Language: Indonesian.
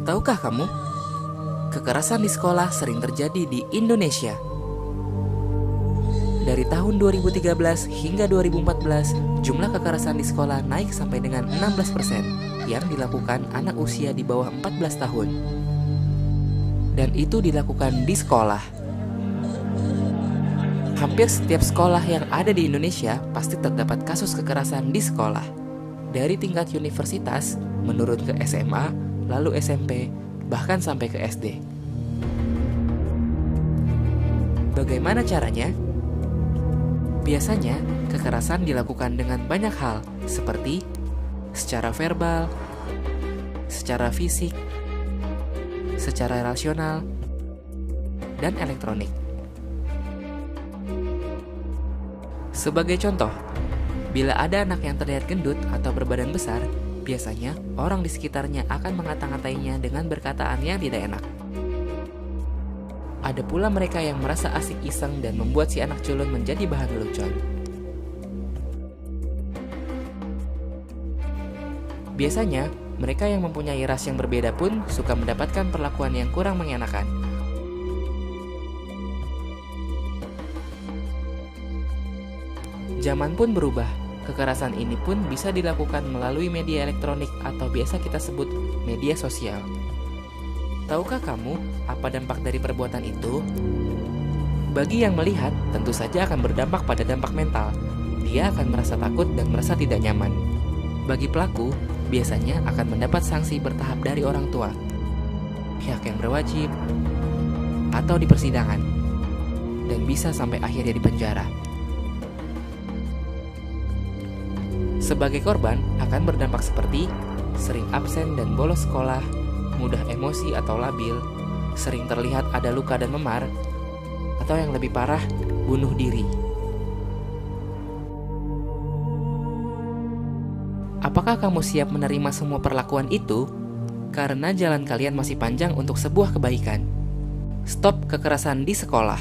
Tahukah kamu, kekerasan di sekolah sering terjadi di Indonesia. Dari tahun 2013 hingga 2014, jumlah kekerasan di sekolah naik sampai dengan 16% yang dilakukan anak usia di bawah 14 tahun. Dan itu dilakukan di sekolah. Hampir setiap sekolah yang ada di Indonesia pasti terdapat kasus kekerasan di sekolah. Dari tingkat universitas, menurun ke SMA, lalu SMP, bahkan sampai ke SD. Bagaimana caranya? Biasanya, kekerasan dilakukan dengan banyak hal, seperti secara verbal, secara fisik, secara rasional, dan elektronik. Sebagai contoh, bila ada anak yang terlihat gendut atau berbadan besar, biasanya orang di sekitarnya akan mengata-ngatainya dengan perkataan yang tidak enak. Ada pula mereka yang merasa asik iseng dan membuat si anak culun menjadi bahan lelucon. Biasanya, mereka yang mempunyai ras yang berbeda pun suka mendapatkan perlakuan yang kurang mengenakan. Zaman pun berubah. Kekerasan ini pun bisa dilakukan melalui media elektronik atau biasa kita sebut media sosial. Tahukah kamu apa dampak dari perbuatan itu? Bagi yang melihat, tentu saja akan berdampak pada dampak mental. Dia akan merasa takut dan merasa tidak nyaman. Bagi pelaku, biasanya akan mendapat sanksi bertahap dari orang tua, pihak yang berwajib, atau di persidangan, dan bisa sampai akhirnya di penjara. Sebagai korban, akan berdampak seperti sering absen dan bolos sekolah, mudah emosi atau labil, sering terlihat ada luka dan memar, atau yang lebih parah, bunuh diri. Apakah kamu siap menerima semua perlakuan itu? Karena jalan kalian masih panjang untuk sebuah kebaikan. Stop kekerasan di sekolah.